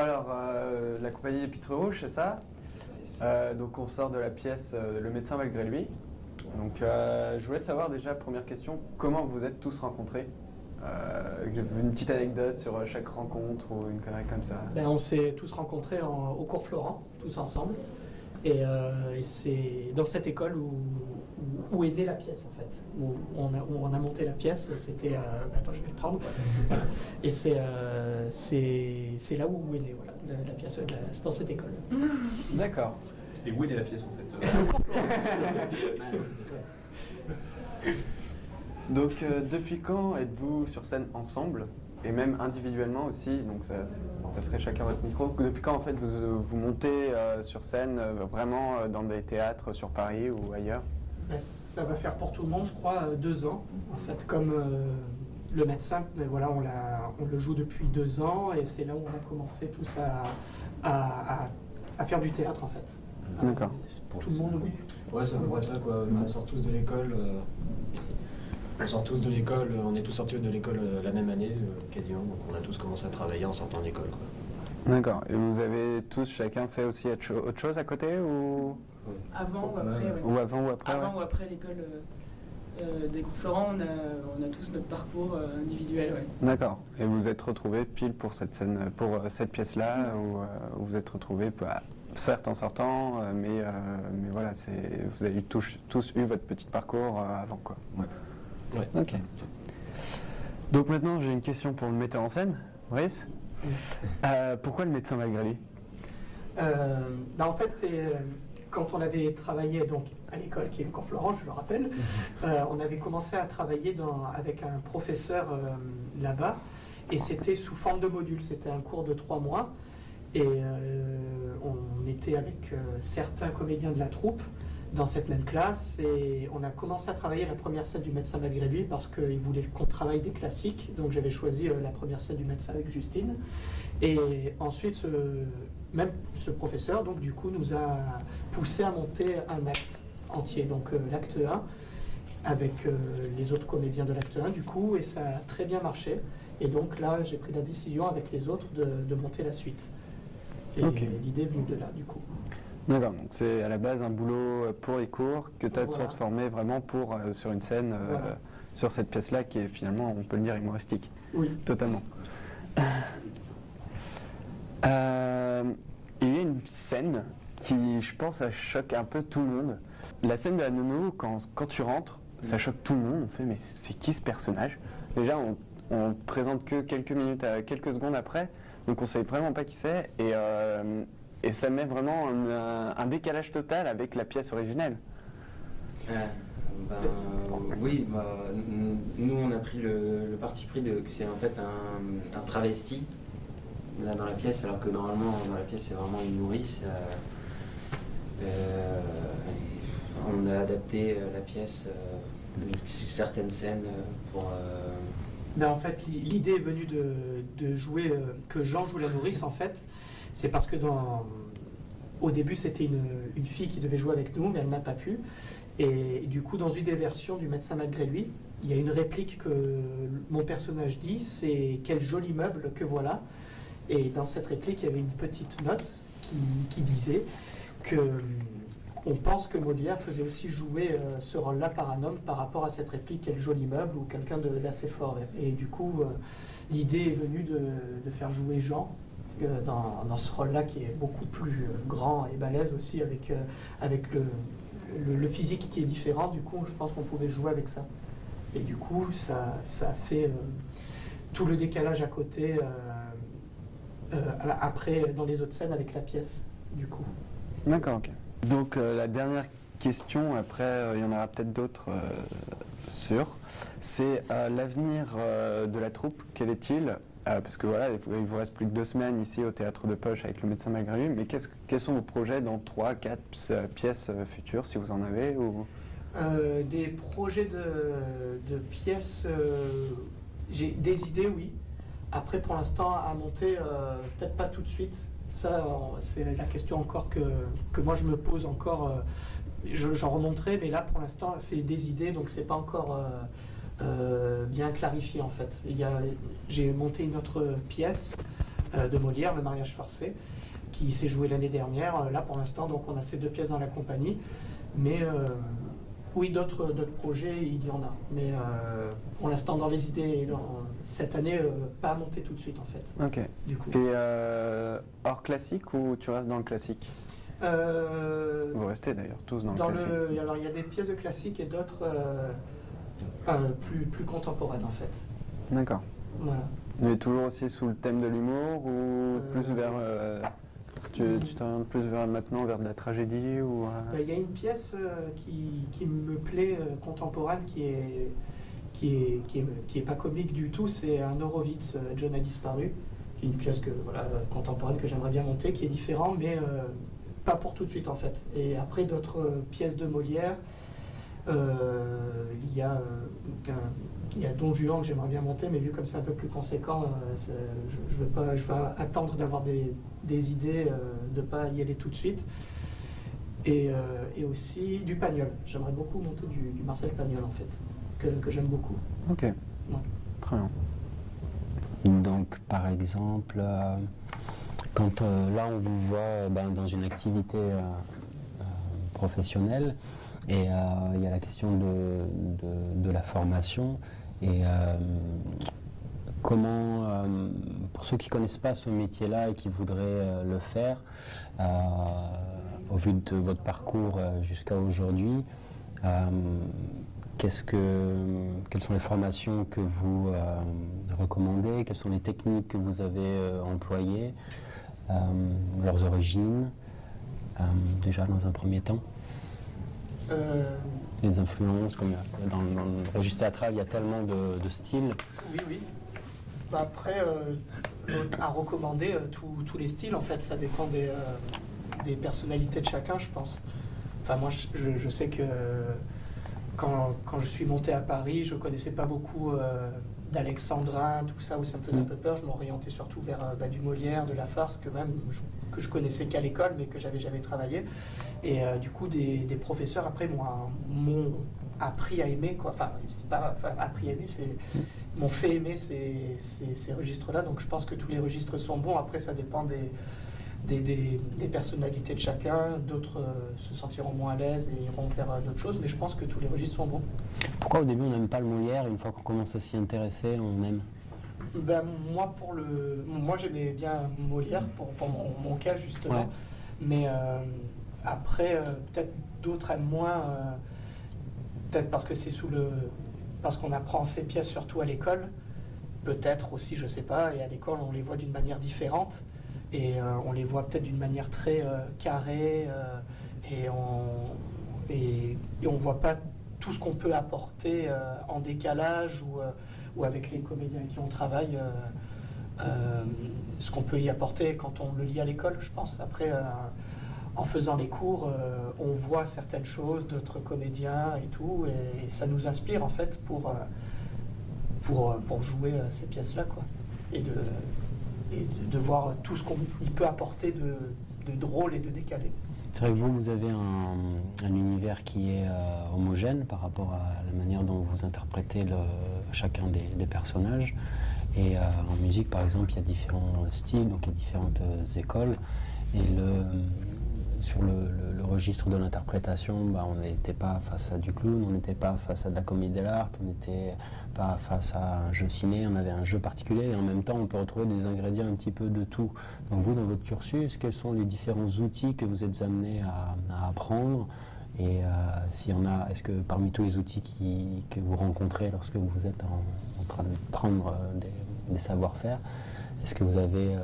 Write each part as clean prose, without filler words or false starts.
alors, la compagnie Pitre Rouge, c'est ça? C'est ça. Donc on sort de la pièce Le médecin malgré lui. Donc je voulais savoir déjà, première question, comment vous êtes tous rencontrés? Une petite anecdote sur chaque rencontre ou une connerie comme ça. On s'est tous rencontrés au cours Florent, tous ensemble. Et c'est dans cette école où est née la pièce, en fait. Où on a monté la pièce, c'était... attends, je vais le prendre. Et c'est là où est née la pièce, c'est dans cette école. D'accord. Et où est née la pièce, en fait? Donc depuis quand êtes-vous sur scène ensemble? Et même individuellement aussi, donc ça serait chacun votre micro. Depuis quand en fait vous montez sur scène vraiment dans des théâtres sur Paris ou ailleurs? Ça va faire pour tout le monde, je crois, 2 ans. En fait, comme le médecin, voilà, on le joue depuis 2 ans et c'est là où on a commencé tous à faire du théâtre en fait. D'accord. Pour tout le monde, oui. Ouais, c'est à peu près ça, quoi. On sort tous de l'école. Merci. On sort tous de l'école, on est tous sortis de l'école la même année, quasiment. Donc on a tous commencé à travailler en sortant de l'école, quoi. D'accord. Et vous avez tous chacun fait aussi autre chose à côté ou Avant ou après, oui. Ou avant ou après? Avant ou après l'école des cours Florent, on a tous notre parcours individuel, ouais. D'accord. Et vous êtes retrouvés pile pour cette scène, pour cette pièce-là, où vous êtes retrouvés, certes en sortant, mais voilà, vous avez tous eu votre petit parcours avant, quoi. Ouais. Ouais. Ok. Donc maintenant, j'ai une question pour le metteur en scène, Brice. Pourquoi le médecin malgré lui? En fait, c'est quand on avait travaillé donc, à l'école qui est le cours Florent, je le rappelle, on avait commencé à travailler avec un professeur là-bas et c'était sous forme de module. C'était un cours de 3 mois et on était avec certains comédiens de la troupe dans cette même classe et on a commencé à travailler la première scène du médecin malgré lui parce qu'il voulait qu'on travaille des classiques. Donc j'avais choisi la première scène du médecin avec Justine. Et ensuite, ce professeur, donc du coup, nous a poussé à monter un acte entier, donc l'acte 1, avec les autres comédiens de l'acte 1, du coup, et ça a très bien marché. Et donc là, j'ai pris la décision avec les autres de monter la suite. Et Ok. l'idée est venue de là, du coup. D'accord, donc c'est à la base un boulot pour les cours que tu as Voilà. transformé vraiment sur une scène, Voilà. sur cette pièce-là qui est finalement, on peut le dire, humoristique. Oui. Totalement. Il y a une scène qui, je pense, ça choque un peu tout le monde. La scène de la nounou, quand tu rentres, ça choque tout le monde. On fait, mais c'est qui ce personnage? Déjà, on présente que quelques minutes, quelques secondes après, donc on sait vraiment pas qui c'est. Et ça met vraiment un décalage total avec la pièce originelle. Oui, nous on a pris le parti pris que c'est en fait un travesti là dans la pièce, alors que normalement dans la pièce c'est vraiment une nourrice. On a adapté la pièce certaines scènes pour. En fait, l'idée est venue de jouer, que Jean joue la nourrice en fait. C'est parce que au début c'était une fille qui devait jouer avec nous, mais elle n'a pas pu. Et du coup, dans une des versions du médecin malgré lui, il y a une réplique que mon personnage dit, c'est « Quel joli meuble que voilà ». Et dans cette réplique, il y avait une petite note qui disait que on pense que Molière faisait aussi jouer ce rôle-là par un homme par rapport à cette réplique « Quel joli meuble » ou quelqu'un d'assez fort. Et du coup, l'idée est venue de faire jouer Jean dans ce rôle-là qui est beaucoup plus grand et balèze aussi avec le physique qui est différent. Du coup, je pense qu'on pouvait jouer avec ça. Et du coup, ça fait tout le décalage à côté après dans les autres scènes avec la pièce, du coup. D'accord, ok. Donc la dernière question, après il y en aura peut-être d'autres c'est l'avenir de la troupe, quel est-il? Parce que voilà, il vous reste plus que 2 semaines ici au Théâtre de Poche avec le médecin malgré lui, mais quels sont vos projets dans 3-4 pièces futures, si vous en avez ou... Des projets de pièces, j'ai des idées, oui. Après, pour l'instant, à monter, peut-être pas tout de suite. Ça, c'est la question encore que moi je me pose encore. J'en remonterai, mais là, pour l'instant, c'est des idées, donc c'est pas encore bien clarifié en fait. J'ai monté une autre pièce de Molière, Le mariage forcé, qui s'est joué l'année dernière. Là, pour l'instant, donc on a ces 2 pièces dans la compagnie. Mais oui, d'autres projets, il y en a. Mais pour l'instant, dans les idées, cette année, pas à monter tout de suite, en fait. Ok. Du coup. Et hors classique ou tu restes dans le classique? Vous restez d'ailleurs tous dans le classique. Alors, il y a des pièces de classique et d'autres plus contemporaines, en fait. D'accord. Voilà. Mais toujours aussi sous le thème de l'humour ou plus vers... tu t'orientes plus vers maintenant vers de la tragédie ou... Il y a une pièce qui me plaît, contemporaine, qui est pas comique du tout, c'est un Horowitz, John a disparu, qui est une pièce contemporaine que j'aimerais bien monter, qui est différent, mais pas pour tout de suite en fait. Et après d'autres pièces de Molière, il y a Don Juan que j'aimerais bien monter, mais vu comme c'est un peu plus conséquent, je veux attendre d'avoir des idées, de ne pas y aller tout de suite. Et aussi du Pagnol. J'aimerais beaucoup monter du Marcel Pagnol en fait, que j'aime beaucoup. Ok, Ouais. très bien. Donc par exemple, quand là on vous voit dans une activité professionnelle, et il y a la question de la formation, et comment, pour ceux qui ne connaissent pas ce métier-là et qui voudraient le faire, au vu de votre parcours jusqu'à aujourd'hui, quelles sont les formations que vous recommandez, quelles sont les techniques que vous avez employées, leurs origines, déjà dans un premier temps? Les influences, comme dans le registre théâtral, il y a tellement de styles. Oui. Après, à recommander tous les styles, en fait, ça dépend des personnalités de chacun, je pense. Enfin, moi, je sais que quand je suis monté à Paris, je ne connaissais pas beaucoup d'alexandrin, tout ça, où ça me faisait un peu peur. Je m'orientais surtout vers du Molière, de la farce, que je connaissais qu'à l'école, mais que j'avais jamais travaillé. Et du coup, des professeurs, après, m'ont appris à aimer, quoi. Enfin, pas appris à aimer, m'ont fait aimer ces registres-là. Donc, je pense que tous les registres sont bons. Après, ça dépend des personnalités de chacun. D'autres se sentiront moins à l'aise et iront faire d'autres choses. Mais je pense que tous les registres sont bons. Pourquoi au début on n'aime pas le Molière, et une fois qu'on commence à s'y intéresser, on aime? Moi j'aimais bien Molière pour mon cas justement. Ouais. Mais après, peut-être d'autres aiment moins, peut-être parce que parce qu'on apprend ces pièces surtout à l'école, peut-être aussi, je sais pas, et à l'école on les voit d'une manière différente, et on les voit peut-être d'une manière très carrée, et on voit pas tout ce qu'on peut apporter en décalage ou avec les comédiens avec qui on travaille, ce qu'on peut y apporter quand on le lit à l'école, je pense. Après, en faisant les cours, on voit certaines choses d'autres comédiens et tout, et ça nous inspire en fait pour jouer ces pièces-là, quoi. Et de voir tout ce qu'on y peut apporter de drôle et de décalé. C'est vrai que vous avez un univers qui est homogène par rapport à la manière dont vous interprétez chacun des personnages. Et en musique, par exemple, il y a différents styles, donc il y a différentes écoles. Et sur le registre de l'interprétation, on n'était pas face à du clown, on n'était pas face à de la comédie de l'art, on n'était pas face à un jeu ciné, on avait un jeu particulier, et en même temps on peut retrouver des ingrédients un petit peu de tout. Donc vous, dans votre cursus, quels sont les différents outils que vous êtes amenés à apprendre, et s'il y en a, est-ce que parmi tous les outils que vous rencontrez lorsque vous êtes en train de prendre des savoir-faire, est-ce que vous avez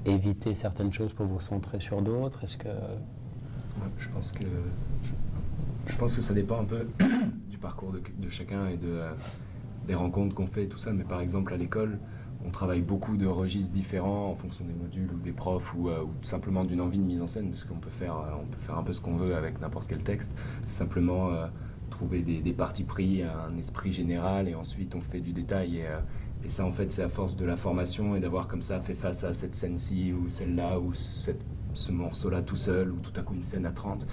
évité certaines choses pour vous centrer sur d'autres? Est-ce que... Ouais, je pense que ça dépend un peu du parcours de chacun et des rencontres qu'on fait et tout ça, mais par exemple à l'école, on travaille beaucoup de registres différents en fonction des modules ou des profs ou tout simplement d'une envie de mise en scène, parce qu'on peut faire un peu ce qu'on veut avec n'importe quel texte. C'est simplement trouver des partis pris, un esprit général, et ensuite on fait du détail. Et ça, en fait, c'est à force de la formation et d'avoir comme ça fait face à cette scène-ci ou celle-là ou ce morceau-là tout seul, ou tout à coup une scène à 30.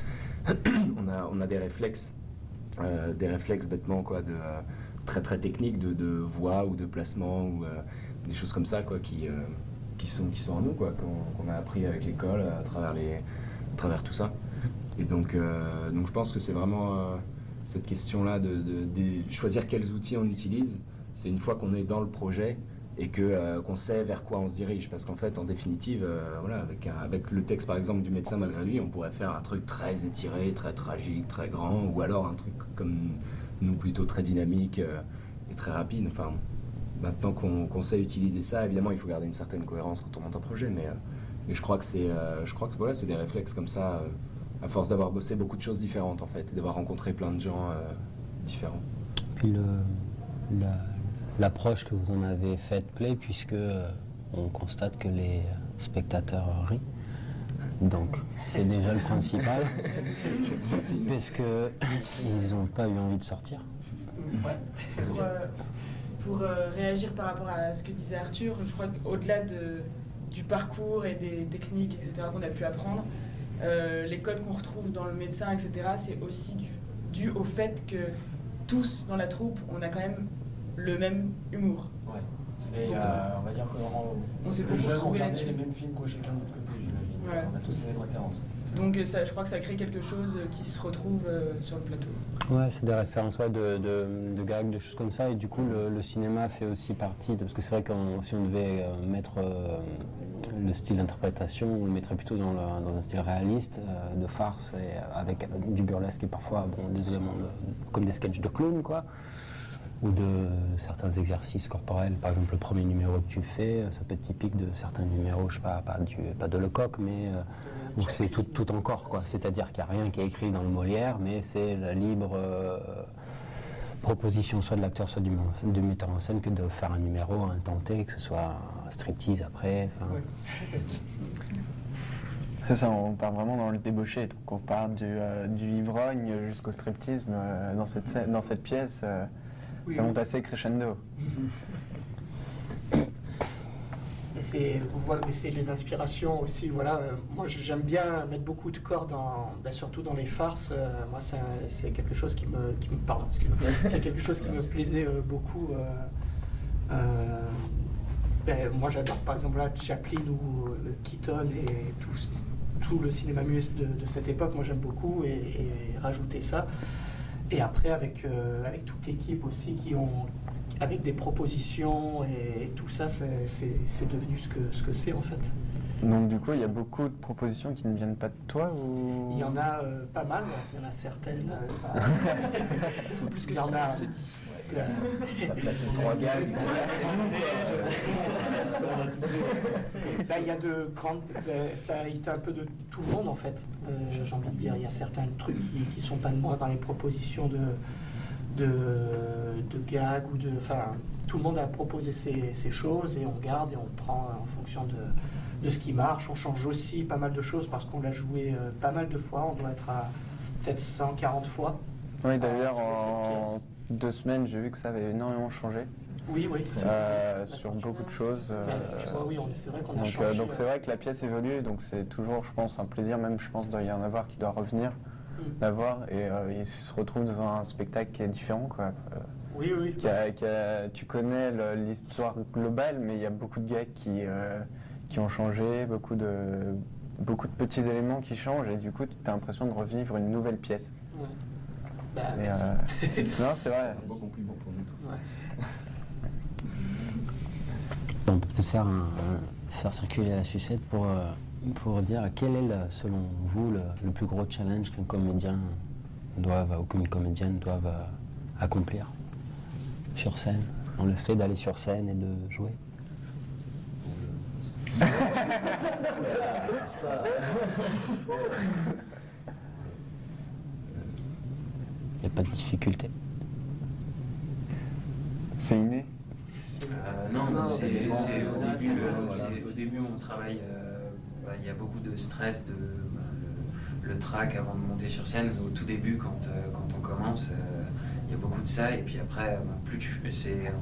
on a des réflexes bêtement, quoi, très très techniques de voix ou de placement ou des choses comme ça, quoi, qui sont en nous, quoi, qu'on a appris avec l'école, à travers tout ça. Et donc je pense que c'est vraiment cette question-là de choisir quels outils on utilise. C'est une fois qu'on est dans le projet et qu'on sait vers quoi on se dirige. Parce qu'en fait, en définitive, voilà, avec le texte par exemple du médecin malgré lui, on pourrait faire un truc très étiré, très tragique, très grand, ou alors un truc comme nous plutôt très dynamique et très rapide. Enfin, maintenant qu'on sait utiliser ça, évidemment, il faut garder une certaine cohérence quand on monte un projet, mais je crois que voilà, c'est des réflexes comme ça, à force d'avoir bossé beaucoup de choses différentes en fait, et d'avoir rencontré plein de gens différents. Puis l'approche que vous en avez faite plaît, puisque on constate que les spectateurs rient. Donc c'est déjà le principal, parce qu'ils n'ont pas eu envie de sortir. Pour réagir par rapport à ce que disait Arthur, je crois qu'au-delà du parcours et des techniques, etc., qu'on a pu apprendre, les codes qu'on retrouve dans le médecin, etc., c'est aussi dû au fait que tous dans la troupe, on a quand même le même humour. Ouais. On va dire on s'est que beaucoup on retrouvé regardait là-dessus. les mêmes films, quoi, chacun de notre côté, j'imagine. Ouais. On a tous les mêmes références. Donc ça, je crois que ça crée quelque chose qui se retrouve sur le plateau. Ouais, c'est des références de gags, de choses comme ça, et du coup le cinéma fait aussi partie, parce que c'est vrai que si on devait mettre le style d'interprétation, on le mettrait plutôt dans un style réaliste, de farce, et avec du burlesque et parfois des éléments comme des sketchs de clown, quoi, ou de certains exercices corporels. Par exemple, le premier numéro que tu fais, ça peut être typique de certains numéros, je sais pas de Lecoq, mais où c'est tout en corps, quoi. C'est-à-dire qu'il n'y a rien qui est écrit dans le Molière, mais c'est la libre proposition soit de l'acteur, soit du metteur en scène que de faire un numéro intenté, que ce soit un striptease après. Ouais. C'est ça, on part vraiment dans le débauché. Donc on part du ivrogne jusqu'au striptisme dans cette pièce. Oui, Ça oui. monte assez crescendo. Et c'est les inspirations aussi. Voilà. Moi, j'aime bien mettre beaucoup de corps surtout dans les farces. Moi, c'est quelque chose qui me parle. C'est quelque chose qui me plaisait beaucoup. Moi, j'adore par exemple là, Chaplin ou Keaton et tout le cinéma muet de cette époque. Moi, j'aime beaucoup et rajouter ça. Et après, avec toute l'équipe aussi avec des propositions et tout ça, c'est devenu ce que c'est en fait. Donc du coup, il y a beaucoup de propositions qui ne viennent pas de toi ou... Il y en a pas mal, il y en a certaines. Beaucoup plus que Il y ce en qu'il a. se dit. T'as placé 3 gags. Là, il y a de grandes. Ça a été un peu de tout le monde en fait. J'ai envie de dire, il y a certains trucs qui sont pas de moi dans les propositions de gags ou de. Enfin, tout le monde a proposé ses choses et on garde et on prend en fonction de ce qui marche. On change aussi pas mal de choses parce qu'on l'a joué pas mal de fois. On doit être à peut-être 140 fois. Oui, d'ailleurs, cette en pièce. 2 semaines, j'ai vu que ça avait énormément changé Oui. sur beaucoup de choses. Tu vois, oui, c'est vrai qu'on a Donc changé. donc c'est vrai que la pièce évolue, donc c'est toujours, je pense, un plaisir. Même, je pense, doit y en avoir qui doit revenir la voir et il se retrouve dans un spectacle qui est différent, quoi. Oui. Tu connais l'histoire globale, mais il y a beaucoup de gags qui ont changé, beaucoup de petits éléments qui changent et du coup, tu as l'impression de revivre une nouvelle pièce. Ouais. Bah, Et, merci. non, c'est vrai. C'est un beau compliment pour nous tous. Ouais. On peut peut-être faire circuler la sucette pour dire quel est, selon vous, le plus gros challenge qu'un comédien ou qu'une comédienne doivent accomplir sur scène, dans le fait d'aller sur scène et de jouer. Il n'y a pas de difficulté. C'est inné. Non, c'est au début, au début on travaille, il y a beaucoup de stress, le track avant de monter sur scène, mais au tout début quand on commence, il y a beaucoup de ça, et puis après, c'est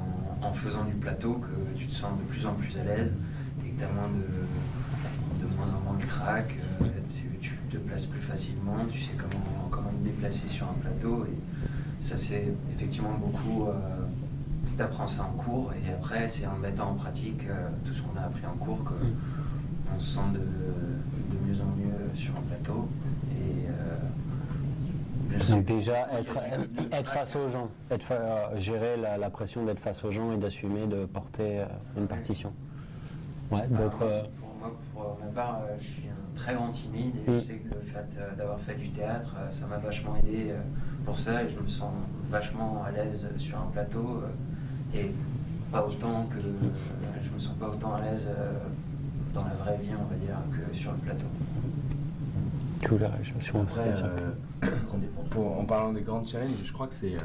en faisant du plateau que tu te sens de plus en plus à l'aise, et que tu as de moins en moins de track, tu te places plus facilement, tu sais comment te déplacer sur un plateau, et ça c'est effectivement beaucoup tu apprends ça en cours et après c'est en mettant en pratique tout ce qu'on a appris en cours qu'on se sent de mieux en mieux sur un plateau. Et donc déjà être face aux gens, gérer la pression d'être face aux gens et d'assumer de porter une partition. Ouais, d'autres. Pour ma part, je suis un très grand timide et je sais que le fait d'avoir fait du théâtre, ça m'a vachement aidé pour ça et je me sens vachement à l'aise sur un plateau et pas autant que je me sens pas autant à l'aise dans la vraie vie, on va dire, que sur le plateau. Tu voulais réagir sur Après, en parlant des grands challenges, je crois que je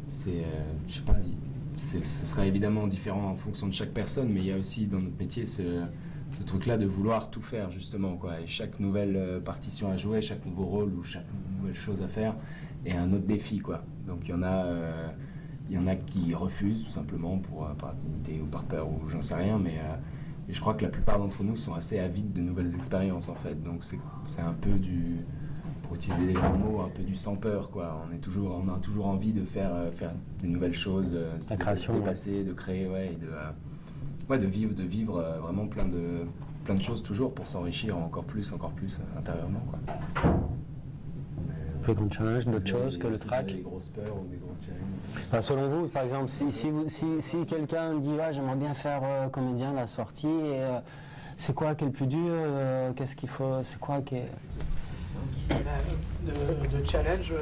sais pas, ce sera évidemment différent en fonction de chaque personne, mais il y a aussi dans notre métier ce truc-là de vouloir tout faire justement, quoi. Et chaque nouvelle partition à jouer, chaque nouveau rôle ou chaque nouvelle chose à faire est un autre défi, quoi. Donc il y en a qui refusent tout simplement par dignité ou par peur ou j'en sais rien, mais je crois que la plupart d'entre nous sont assez avides de nouvelles expériences en fait. Donc c'est un peu pour utiliser des grands mots, un peu du sans peur, quoi. On a toujours envie de faire des nouvelles choses, de se dépasser, de créer, et de vivre vraiment plein de choses toujours pour s'enrichir encore plus intérieurement, quoi. Plus grand challenge, d'autres choses que le track. Des grosses peurs ou des gros challenges. Enfin, selon vous, par exemple, si quelqu'un dit j'aimerais bien faire comédien la sortie, et c'est quoi qui est le plus dur, qu'est-ce qu'il faut, c'est quoi qui est... De challenge,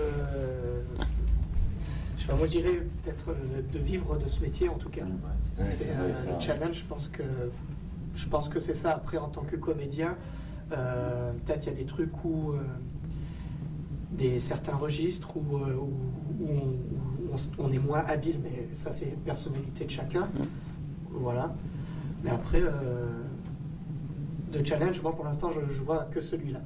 je sais pas, moi je dirais peut-être de vivre de ce métier en tout cas. Le challenge, je pense que c'est ça. Après, en tant que comédien, peut-être il y a des trucs où certains registres où on est moins habile, mais ça c'est une personnalité de chacun. Voilà. Mais après, de challenge, moi pour l'instant je vois que celui-là,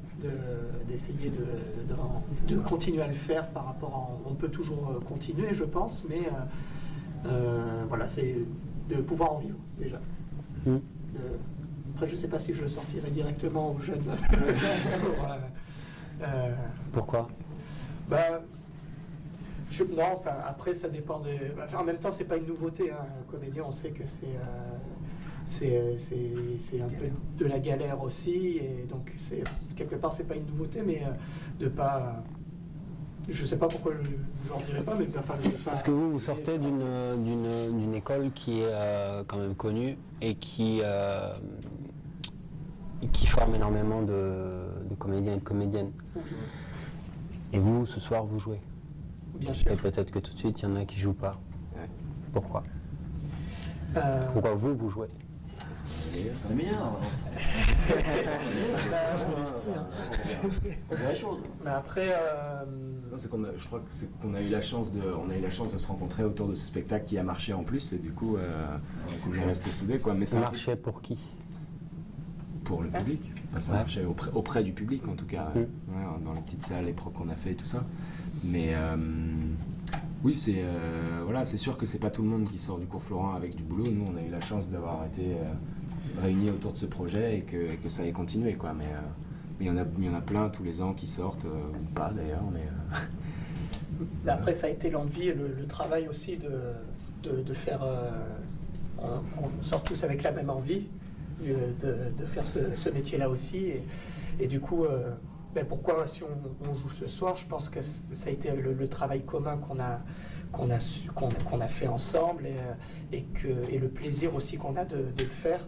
d'essayer de continuer à le faire par rapport on peut toujours continuer je pense, mais voilà, c'est de pouvoir en vivre déjà. Après je sais pas si je le sortirai directement aux jeunes. Pourquoi? Non, enfin, après ça dépend de... en même temps c'est pas une nouveauté, hein. Un comédien on sait que c'est un peu de la galère aussi, et donc quelque part c'est pas une nouveauté, mais de pas... Je sais pas pourquoi je n'en dirais pas, mais enfin... Parce que vous sortez d'une école qui est quand même connue et qui forme énormément de comédiens et de comédiennes. Et vous, ce soir, vous jouez. Bien sûr. Et peut-être que tout de suite, il y en a qui ne jouent pas. Pourquoi Pourquoi vous jouez? Parce qu'on est meilleur. Faut se modester, hein. C'est la chose. Mais après... Je crois que c'est qu'on a eu la chance de se rencontrer autour de ce spectacle qui a marché en plus, et du coup, on est resté soudés, quoi. Mais ça marchait pour qui? Pour le public. Enfin, ça marchait auprès du public, en tout cas, dans les petites salles, les propres qu'on a fait et tout ça. Mais oui, c'est sûr que c'est pas tout le monde qui sort du cours Florent avec du boulot. Nous, on a eu la chance d'avoir été réunis autour de ce projet et que ça ait continué, quoi. Mais il y en a plein tous les ans qui sortent, ou pas d'ailleurs. Mais après, ça a été l'envie et le travail aussi de faire... on sort tous avec la même envie de faire ce métier-là aussi. Et du coup, pourquoi si on joue ce soir, je pense que ça a été le travail commun qu'on a fait ensemble, et le plaisir aussi qu'on a de le faire.